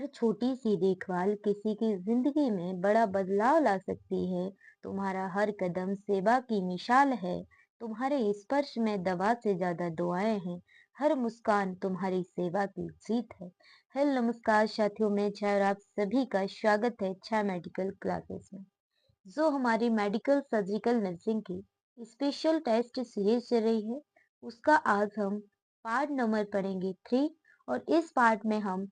छोटी सी देखभाल किसी की जिंदगी में बड़ा बदलाव ला सकती है। तुम्हारा हर कदम सेवा की मिसाल है। तुम्हारे स्पर्श में दवा से ज्यादा दुआएं हैं। हर मुस्कान तुम्हारी सेवा की जीत है। हेलो नमस्कार साथियों, मैं छा और आप सभी का स्वागत है छा मेडिकल क्लासेस में। जो हमारी मेडिकल सर्जिकल नर्सिंग की स्पेशल टेस्ट सीरीज चल रही है, उसका आज हम पार्ट नंबर पढ़ेंगे 3। और इस पार्ट में हम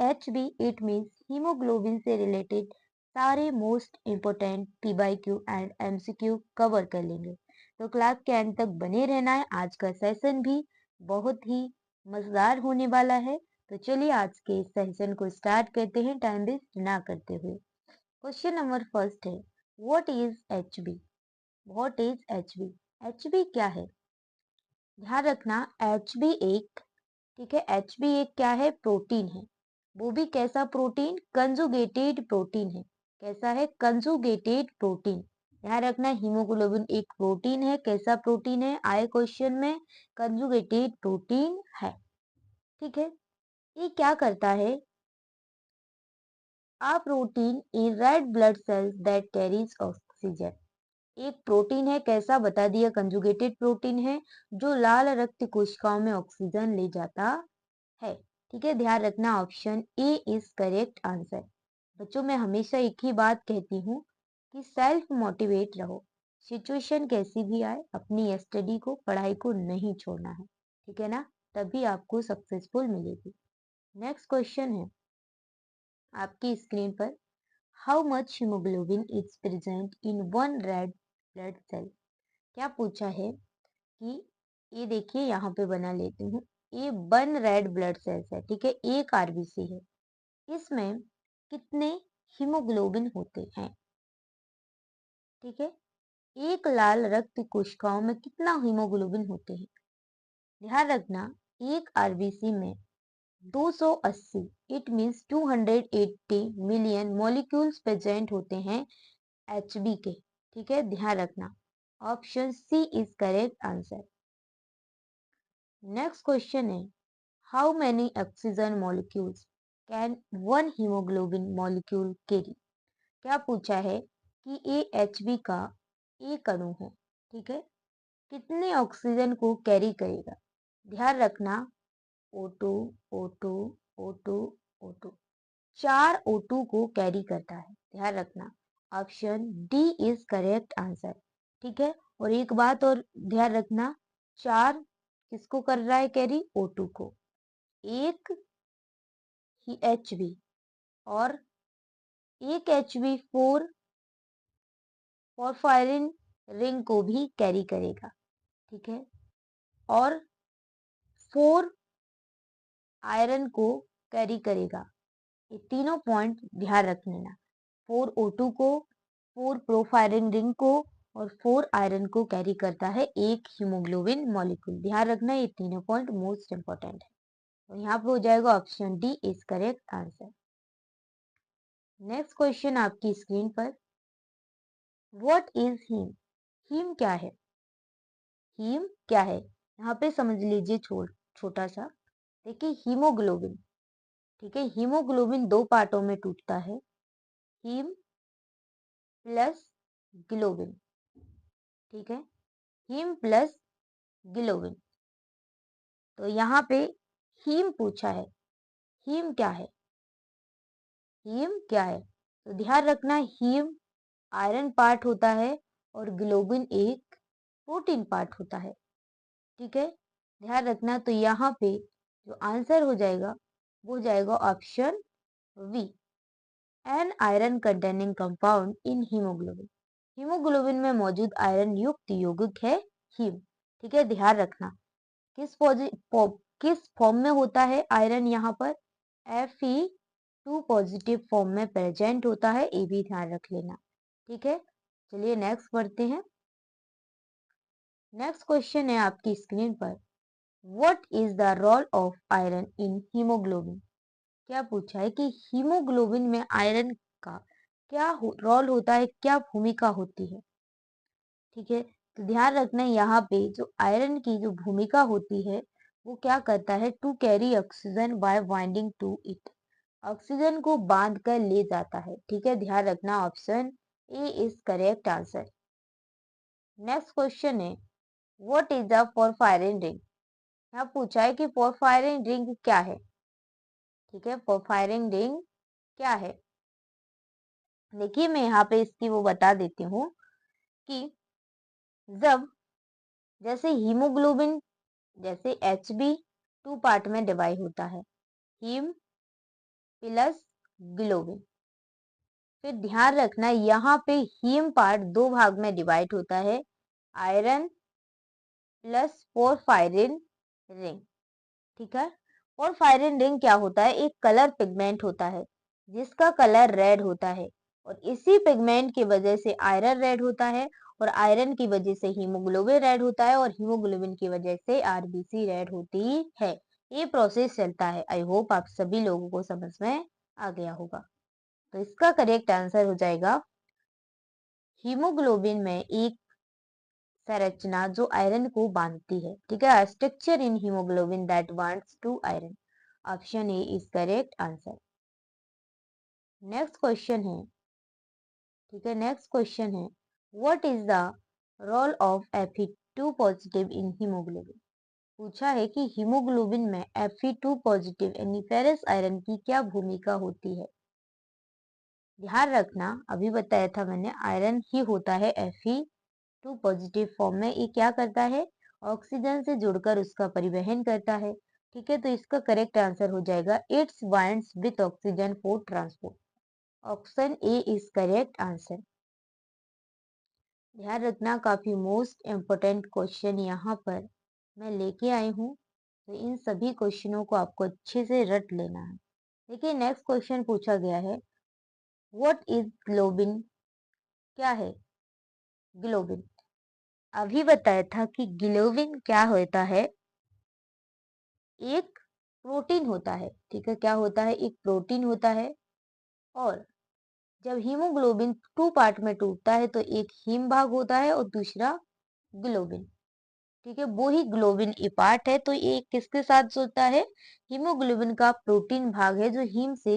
HB इट मीन्स हीमोग्लोबिन से रिलेटेड सारे most important PYQ and MCQ cover कर लेंगे। तो क्लास के एंड तक बने रहना है। आज का सेशन भी बहुत ही मजेदार होने वाला है। तो चलिए आज के सेशन को स्टार्ट करते हैं टाइम वेस्ट ना करते हुए। क्वेश्चन नंबर फर्स्ट है, what is HB? What is HB? HB क्या है? ध्यान रखना, HB एक, ठीक है, HB एक क्या है? प्रोटीन है। वो भी कैसा प्रोटीन? कंजुगेटेड प्रोटीन है। कैसा है? Conjugated protein. ध्यान रखना, हीमोग्लोबिन एक प्रोटीन है। कैसा प्रोटीन है? आए क्वेश्चन में, कंजुगेटेड प्रोटीन है। ठीक है, ये क्या करता है? A protein in red blood cells that carries oxygen. एक प्रोटीन है। कैसा? बता दिया, कंजुगेटेड प्रोटीन है जो लाल रक्त कोशिकाओं में ऑक्सीजन ले जाता है। ठीक है, ध्यान रखना, option A is correct answer. बच्चों, मैं हमेशा एक ही बात कहती हूँ कि सेल्फ मोटिवेट रहो। सिचुएशन कैसी भी आए, अपनी स्टडी को, पढ़ाई को नहीं छोड़ना है। ठीक है ना? तभी आपको सक्सेसफुल मिलेगी। नेक्स्ट क्वेश्चन है आपकी स्क्रीन पर, how much haemoglobin is present in one red blood cell? क्या पूछा है कि, ये देखिए यहाँ पे बना लेती हूँ, ये वन रेड ब्लड सेल्स है। ठीक है, एक आरबीसी है। इसमें कितने हीमोग्लोबिन होते हैं? ठीक है, एक लाल रक्त कोशिकाओं में कितना हीमोग्लोबिन होते हैं? ध्यान रखना, एक आरबीसी में 280, it means 280 million molecules present होते हैं एचबी के। ठीक है, ध्यान रखना, option C is correct answer. Next question है, how many oxygen molecules can one haemoglobin molecule carry? क्या पूछा है कि ये एचबी का एक अणु है। ठीक है, कितने ऑक्सीजन को कैरी करेगा? ध्यान रखना, O2, O2, O2, O2, 4 O2 को कैरी करता है। ध्यान रखना, option D is correct answer. ठीक है, और एक बात और ध्यान रखना, 4 किसको कर रहा है कैरी? O2 को। एक ही HB, और एक HB4 पॉरफायरिन रिंग को भी कैरी करेगा। ठीक है, और 4 आयरन को कैरी करेगा। ये तीनों पॉइंट ध्यान रख लेना, 4 O2 को, 4 प्रोफायरिन रिंग को, और 4 आयरन को कैरी करता है एक हीमोग्लोबिन मॉलिक्यूल। ध्यान रखना, ये तीनों पॉइंट मोस्ट इंपॉर्टेंट है। तो यहाँ पे हो जाएगा option D is correct answer. Next question आपकी स्क्रीन पर, व्हाट इज हीम? हीम क्या है? हीम क्या है? यहाँ पे समझ लीजिए छोटा सा, देखिए हीमोग्लोबिन। ठीक है, हीमोग्लोबिन दो पार्टों में टूटता है, हीम प्लस ग्लोबिन। ठीक है, हीम प्लस ग्लोबिन। तो यहाँ पे हीम पूछा है, हीम क्या है? हीम क्या है? तो ध्यान रखना, हीम आयरन पार्ट होता है और ग्लोबिन एक प्रोटीन पार्ट होता है। ठीक है, ध्यान रखना, तो यहाँ पे जो आंसर हो जाएगा वो हो जाएगा option B, an iron containing compound in haemoglobin. Haemoglobin में मौजूद आयरन युक्त यौगिक है हीम। ठीक है, ध्यान रखना, किस फॉर्म में होता है आयरन? यहाँ पर Fe2 पॉजिटिव फॉर्म में प्रेजेंट होता है, ये भी ध्यान रख लेना। ठीक है, चलिए नेक्स्ट पढ़ते हैं। नेक्स्ट क्वेश्चन है आपकी स्क्रीन पर, what is the role of iron in haemoglobin? क्या पूछा है कि हीमोग्लोबिन में आयरन का क्या रोल होता है, क्या भूमिका होती है? ठीक है, तो ध्यान रखना, यहाँ पे जो आयरन की जो भूमिका होती है वो क्या करता है? To carry oxygen by binding to it. Oxygen को बांध कर ले जाता है। ठीक है, ध्यान रखना option A is correct answer. Next question है what is the porphyrin ring. यहाँ पूछा है कि पोरफायरिन रिंग क्या है। ठीक है, पोरफायरिन रिंग क्या है। देखिए मैं यहाँ पे इसकी वो बता देती हूँ कि जब जैसे हीमोग्लोबिन जैसे एच बी टू पार्ट में डिवाइड होता है, हीम प्लस ग्लोबिन। फिर ध्यान रखना यहाँ पे हीम पार्ट दो भाग में डिवाइड होता है, आयरन प्लस पोरफायरिन रिंग। ठीक है, पोरफायरिन रिंग क्या होता है, एक कलर पिगमेंट होता है जिसका कलर रेड होता है और इसी पिगमेंट की वजह से आयरन रेड होता है और आयरन की वजह से हीमोग्लोबिन रेड होता है और हीमोग्लोबिन की वजह से आरबीसी रेड होती है। ये प्रोसेस चलता है। आई होप आप सभी लोगों को समझ में आ गया होगा। तो इसका करेक्ट आंसर हो जाएगा हीमोग्लोबिन में एक संरचना जो आयरन को बांधती है। ठीक है, structure in haemoglobin that bonds to iron. Option A is correct answer. Next question है, ठीक है, नेक्स्ट क्वेश्चन है what is the role of Fe2 positive in haemoglobin. पूछा है कि हीमोग्लोबिन में Fe2 पॉजिटिव यानी फेरस आयरन की क्या भूमिका होती है। ध्यान रखना अभी बताया था मैंने, आयरन ही होता है Fe2 पॉजिटिव फॉर्म में। ये क्या करता है, ऑक्सीजन से जुड़कर उसका परिवहन करता है। ठीक है, तो इसका करेक्ट आंसर हो जाएगा it's binds with oxygen for transport. Option A is correct answer. ध्यान रखना काफी मोस्ट इम्पोर्टेंट क्वेश्चन यहाँ पर मैं लेके आई हूँ, तो इन सभी क्वेश्चनों को आपको अच्छे से रट लेना है। देखिए नेक्स्ट क्वेश्चन पूछा गया है व्हाट इज ग्लोबिन। क्या है ग्लोबिन। अभी बताया था कि ग्लोबिन क्या होता है, एक प्रोटीन होता है। ठीक है, क्या होता है, एक प्रोटीन होता है। और जब हीमोग्लोबिन टू पार्ट में टूटता है तो एक हीम भाग होता है और दूसरा ग्लोबिन। ठीक है, वो ही ग्लोबिन ए पार्ट है। तो ये किसके साथ जुड़ता है, हीमोग्लोबिन का प्रोटीन भाग है जो हीम से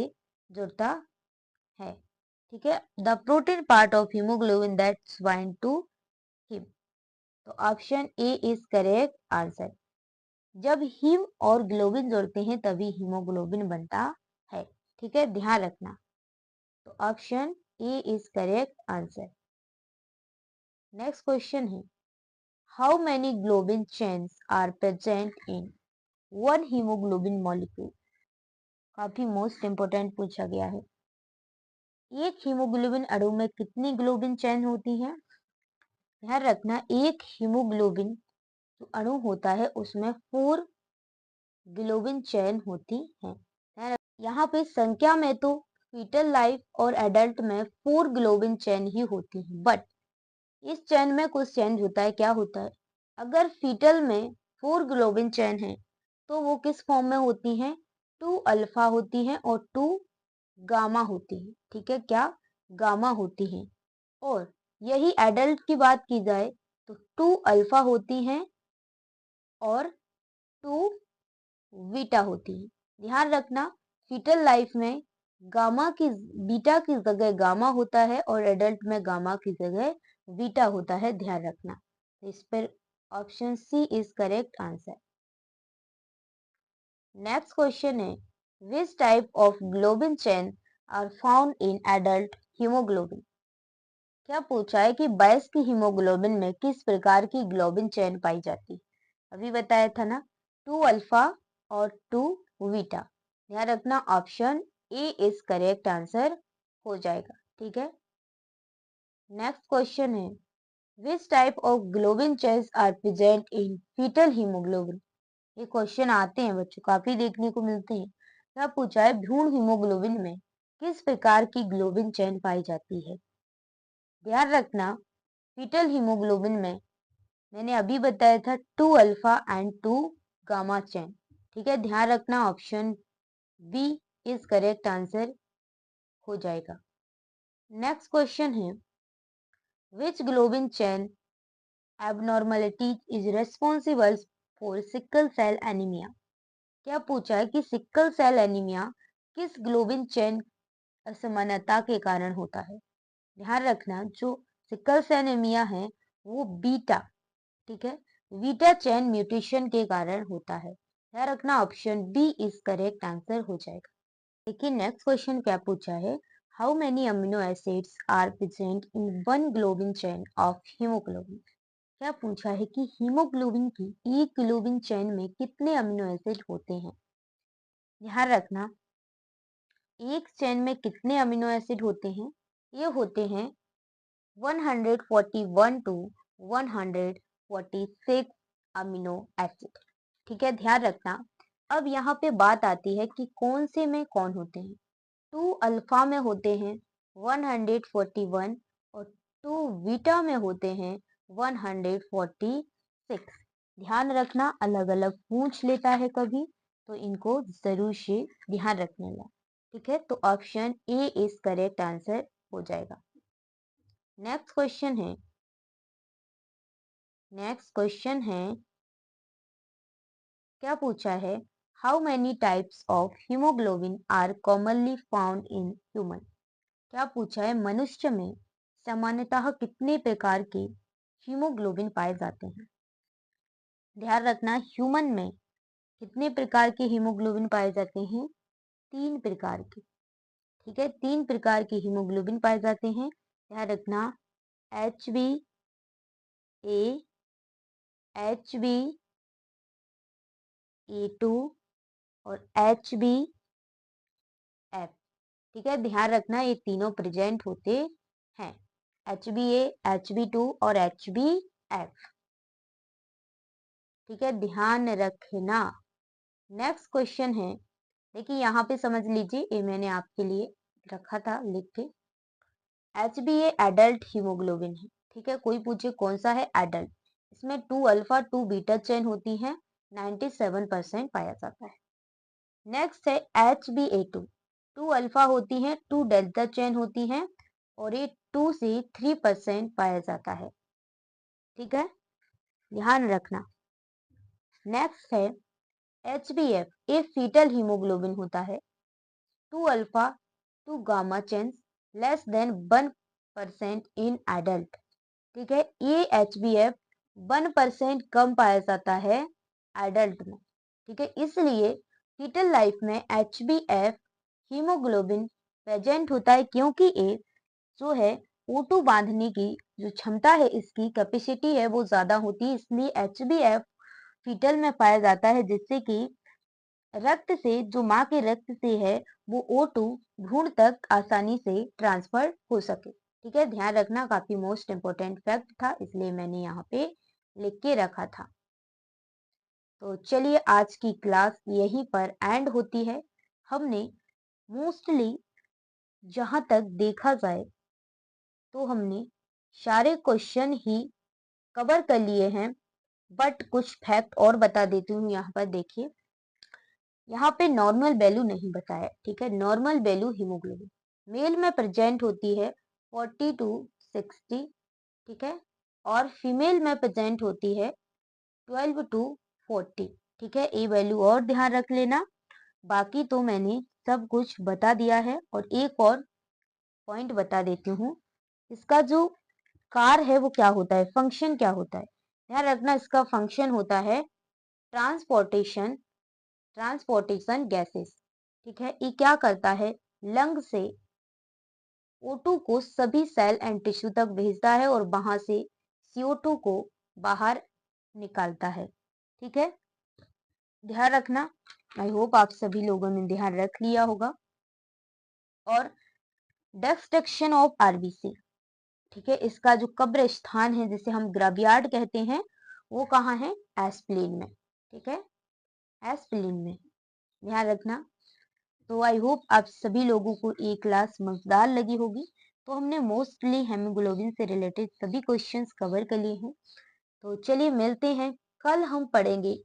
जुड़ता है। ठीक है, the protein part of haemoglobin that's bind to haem. तो option A is correct answer. जब हीम और ग्लोबिन जुड़ते हैं तभी हीमोग्लोबिन बनता है। ठीक है, ध्यान रखना। तो option A is correct answer. Next question है how many globin chains are present in one haemoglobin molecule. काफी मोस्ट इंपोर्टेंट पूछा गया है। एक हीमोग्लोबिन अणु में कितनी ग्लोबिन चेन होती है। ध्यान रखना एक हीमोग्लोबिन जो अणु होता है उसमें 4 ग्लोबिन चेन होती है। यहाँ पे संख्या में तो फीटल लाइफ और एडल्ट में 4 ग्लोबिन चेन ही होती है, बट इस चेन में कुछ चेंज होता है। क्या होता है, अगर फीटल में 4 ग्लोबिन चेन है तो वो किस फॉर्म में होती हैं, 2 अल्फा होती हैं और 2 गामा होती है। ठीक है, क्या गामा होती है। और यही एडल्ट की बात की जाए तो 2 अल्फा होती हैं और 2 बीटा होती है। ध्यान रखना फीटल लाइफ में गामा की बीटा की जगह गामा होता है और एडल्ट में गामा की जगह बीटा होता है। ध्यान रखना, इस पर option C is correct answer. Next question है which type of globin chain are found in adult haemoglobin. क्या पूछा है कि वयस्क हीमोग्लोबिन में किस प्रकार की ग्लोबिन चेन पाई जाती है। अभी बताया था ना, 2 अल्फा और 2 बीटा। ध्यान रखना option A is correct answer हो जाएगा। ठीक है, नेक्स्ट क्वेश्चन है which type of globin chains are present in foetal haemoglobin. ये क्वेश्चन आते हैं बच्चों, काफी देखने को मिलते हैं। क्या पूछा है भ्रूण हीमोग्लोबिन में किस प्रकार की ग्लोबिन चेन पाई जाती है। ध्यान रखना फीटल हीमोग्लोबिन में मैंने अभी बताया था 2 अल्फा एंड 2 गामा चेन। ठीक है, ध्यान रखना option B is correct answer हो जाएगा। नेक्स्ट क्वेश्चन है which globin chain abnormality is responsible for sickle cell anaemia. क्या पूछा है कि सिकल सेल एनीमिया किस ग्लोबिन चेन असमानता के कारण होता है? ध्यान रखना, जो सिकल सेल एनीमिया है वो बीटा, ठीक है, बीटा चेन म्यूटेशन के कारण होता है। ध्यान रखना, option B is correct answer हो जाएगा। देखिए नेक्स्ट क्वेश्चन क्या पूछा है, how many amino acids are present in one globin chain of haemoglobin. क्या पूछा है कि हीमोग्लोबिन की एक ग्लोबिन चेन में कितने अमीनो एसिड होते हैं। ध्यान रखना, एक चेन में कितने अमीनो एसिड होते हैं, ये होते हैं 141 टू 146 अमीनो एसिड, ठीक है। ध्यान रखना, अब यहाँ पे बात आती है कि कौन से में कौन होते हैं। 2 अल्फा में होते हैं 141 और 2 बीटा में होते हैं 146। ध्यान रखना, अलग अलग पूछ लेता है कभी, तो इनको जरूर से ध्यान रखने ला, ठीक है। तो option A is correct answer हो जाएगा। नेक्स्ट क्वेश्चन है क्या पूछा है, how many types of haemoglobin are commonly found in human. क्या पूछा है, मनुष्य में सामान्यतः कितने प्रकार के हीमोग्लोबिन पाए जाते हैं। ध्यान रखना, ह्यूमन में कितने प्रकार के हीमोग्लोबिन पाए जाते हैं, 3 प्रकार के, ठीक है, 3 प्रकार के हीमोग्लोबिन पाए जाते हैं। ध्यान रखना, H B A, H B A two और एच बी एफ, ठीक है। ध्यान रखना, ये तीनों प्रेजेंट होते हैं, H B A, H B two और एच बी एफ, ठीक है, ध्यान रखना। नेक्स्ट क्वेश्चन है, देखिए यहाँ पे समझ लीजिए, ये मैंने आपके लिए रखा था लिख के। H B A adult haemoglobin है, ठीक है। कोई पूछे कौन सा है, एडल्ट, इसमें 2 अल्फा 2 बीटा चेन होती है, 97% पाया जाता है। नेक्स्ट है H B A two, 2 alpha होती है, 2 डेल्टा चेन होती है और ये 2 से 3% पाया जाता है, ठीक है, ध्यान रखना। नेक्स्ट है एच बी एफ, ये फीटल हीमोग्लोबिन होता है, 2 alpha 2 gamma chains, less than 1% in adult, ठीक है। ये एच बी एफ 1% कम पाया जाता है एडल्ट में, ठीक है। इसलिए फीटल लाइफ में H B F haemoglobin present होता है, क्योंकि ये जो है O2 बांधने की जो क्षमता है, इसकी कैपेसिटी है वो ज्यादा होती है, इसलिए एच बी एफ फीटल में पाया जाता है, जिससे कि रक्त से, जो माँ के रक्त से है, वो O2 भ्रूण तक आसानी से ट्रांसफर हो सके, ठीक है। ध्यान रखना, काफी मोस्ट इंपोर्टेंट फैक्ट था, इसलिए मैंने यहाँ पे लिख के रखा था। तो चलिए आज की क्लास यहीं पर एंड होती है। हमने मोस्टली जहां तक देखा जाए तो हमने सारे क्वेश्चन ही कवर कर लिए हैं, बट कुछ फैक्ट और बता देती हूँ। यहाँ पर देखिए, यहाँ पे नॉर्मल वैल्यू नहीं बताया, ठीक है। नॉर्मल वैल्यू हीमोग्लोबिन मेल में प्रेजेंट होती है 40 टू 60, ठीक है, और फीमेल में प्रेजेंट होती है 12 टू 40, ठीक है। ये वैल्यू और ध्यान रख लेना। बाकी तो मैंने सब कुछ बता दिया है, और एक और पॉइंट बता देती हूँ, इसका जो कार है वो क्या होता है, फंक्शन क्या होता है। ध्यान रखना, इसका फंक्शन होता है ट्रांसपोर्टेशन, गैसेस, ठीक है। ये क्या करता है, लंग से O2 को सभी सेल एंड टिश्यू तक भेजता है और वहां से CO2 को बाहर निकालता है, ठीक है। ध्यान रखना, आई होप आप सभी लोगों ने ध्यान रख लिया होगा। और डिस्ट्रक्शन ऑफ आरबीसी, ठीक है, इसका जो कब्र स्थान है जिसे हम ग्रेवयार्ड कहते हैं, वो कहाँ है, एस्प्लीन में, ठीक है, एस्प्लीन में, ध्यान रखना। तो आई होप आप सभी लोगों को ये क्लास मजेदार लगी होगी। तो हमने मोस्टली हेमोग्लोबिन से रिलेटेड सभी क्वेश्चंस कवर कर लिए हैं। तो चलिए मिलते हैं, कल हम पढ़ेंगे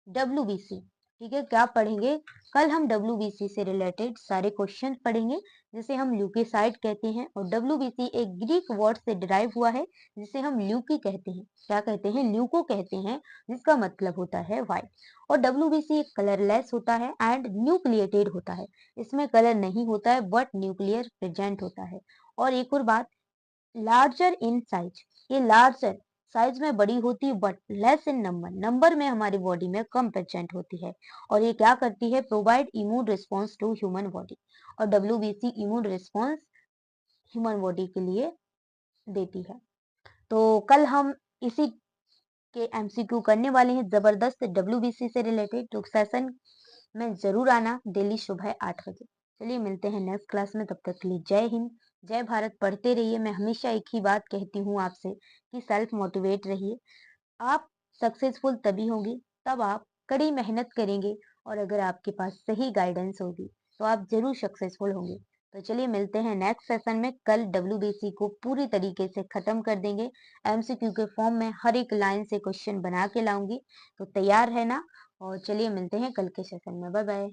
WBC, ठीक है, क्या पढ़ेंगे? कल हम डब्ल्यूबीसी से रिलेटेड सारे क्वेश्चन पढ़ेंगे, जिसे हम ल्यूकेसाइड कहते हैं। और डब्ल्यूबीसी एक ग्रीक वर्ड से डिराइव हुआ है, जिसे हम ल्यूकी कहते हैं। क्या कहते हैं? ल्यूको कहते हैं, जिसका मतलब होता है व्हाइट। और डब्ल्यूबीसी एक कलरलेस होता है एंड न्यूक्लिएटेड होता है। इसमें कलर नहीं होता है, बट न्यूक्लियर प्रेजेंट होता है। और एक और बात, लार्जर इन साइज, ये लार्जर साइज में बड़ी होती है, but less in number, number में हमारी बॉडी में कम प्रेजेंट होती है। और ये क्या करती है? Provide immune response to human body. और WBC immune response human body के लिए देती है। तो कल हम इसी के एमसीक्यू करने वाले हैं, जबरदस्त डब्ल्यूबीसी से रिलेटेड। तो सेशन में जरूर आना, डेली सुबह 8 बजे। चलिए मिलते हैं नेक्स्ट क्लास में, तब तक के लिए जय हिंद, जय भारत। पढ़ते रहिए। मैं हमेशा एक ही बात कहती हूँ आपसे कि सेल्फ मोटिवेट रहिए। आप सक्सेसफुल तभी होंगे तब आप कड़ी मेहनत करेंगे, और अगर आपके पास सही गाइडेंस होगी तो आप जरूर सक्सेसफुल होंगे। तो चलिए मिलते हैं नेक्स्ट सेशन में। कल डब्ल्यूबीसी को पूरी तरीके से खत्म कर देंगे। एमसीक्यू के फॉर्म में हर एक लाइन से क्वेश्चन बना के लाऊंगी, तो तैयार है ना? और चलिए मिलते हैं कल के सेशन में। Bye bye.